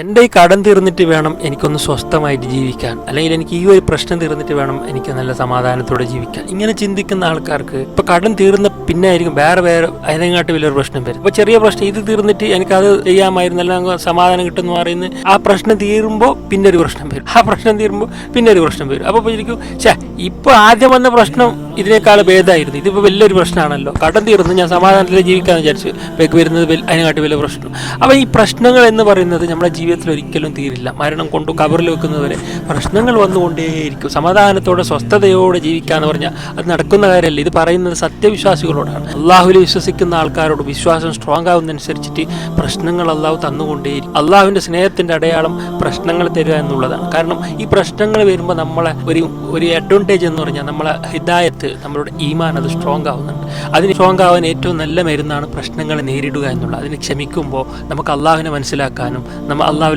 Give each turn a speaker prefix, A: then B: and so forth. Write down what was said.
A: എൻ്റെ ഈ കടം തീർന്നിട്ട് വേണം എനിക്കൊന്ന് സ്വസ്ഥമായിട്ട് ജീവിക്കാൻ, അല്ലെങ്കിൽ എനിക്ക് ഈ ഒരു പ്രശ്നം തീർന്നിട്ട് വേണം എനിക്ക് നല്ല സമാധാനത്തോടെ ജീവിക്കാൻ. ഇങ്ങനെ ചിന്തിക്കുന്ന ആൾക്കാർക്ക് ഇപ്പൊ കടം തീർന്ന പിന്നെ ആയിരിക്കും വേറെ അതിനെക്കാട്ട് വലിയൊരു പ്രശ്നം വരും. ഇപ്പൊ ചെറിയ പ്രശ്നം ഇത് തീർന്നിട്ട് എനിക്കത് ചെയ്യാമായിരുന്നല്ല, സമാധാനം കിട്ടുമെന്ന് പറയുന്നത്, ആ പ്രശ്നം തീരുമ്പോൾ പിന്നെ ഒരു പ്രശ്നം വരും, ആ പ്രശ്നം തീരുമ്പോൾ പിന്നെ ഒരു പ്രശ്നം വരും. അപ്പൊ ശരിക്കും ഇപ്പൊ ആദ്യം വന്ന പ്രശ്നം ഇതിനേക്കാൾ ഭേദമായിരുന്നു, ഇതിപ്പോ വലിയൊരു പ്രശ്നമാണല്ലോ. കടം തീർന്ന് ഞാൻ സമാധാനത്തിൽ ജീവിക്കാന്ന് വിചാരിച്ചു, വരുന്നത് അതിനെക്കാട്ടി വലിയ പ്രശ്നം. അപ്പൊ ഈ പ്രശ്നങ്ങൾ എന്ന് പറയുന്നത് നമ്മുടെ ജീവിതത്തിൽ ഒരിക്കലും തീരില്ല. മരണം കൊണ്ടു കബറിൽ വെക്കുന്നതുവരെ പ്രശ്നങ്ങൾ വന്നുകൊണ്ടേയിരിക്കും. സമാധാനത്തോടെ സ്വസ്ഥതയോടെ ജീവിക്കാന്ന് പറഞ്ഞാൽ അത് നടക്കുന്ന കാര്യമല്ല. ഇത് പറയുന്നത് സത്യവിശ്വാസികളോടാണ്, അള്ളാഹുവിൽ വിശ്വസിക്കുന്ന ആൾക്കാരോട്. വിശ്വാസം സ്ട്രോങ് ആവുന്നതനുസരിച്ചിട്ട് പ്രശ്നങ്ങൾ അള്ളാഹു തന്നുകൊണ്ടേയിരിക്കും. അള്ളാഹുവിന്റെ സ്നേഹത്തിന്റെ അടയാളം പ്രശ്നങ്ങൾ തരിക എന്നുള്ളതാണ്. കാരണം ഈ പ്രശ്നങ്ങൾ വരുമ്പോൾ നമ്മളെ ഒരു അഡ്വാൻറ്റേജ് എന്ന് പറഞ്ഞാൽ നമ്മളെ ഹിദായത്ത്, നമ്മളുടെ ഈമാൻ അത് സ്ട്രോങ് ആവുന്നുണ്ട്. അതിന് സ്ട്രോങ് ആവാൻ ഏറ്റവും നല്ല മരുന്നാണ് പ്രശ്നങ്ങളെ നേരിടുക എന്നുള്ളത്. അതിന് ക്ഷമിക്കുമ്പോൾ നമുക്ക് അള്ളാഹുവിനെ മനസ്സിലാക്കാനും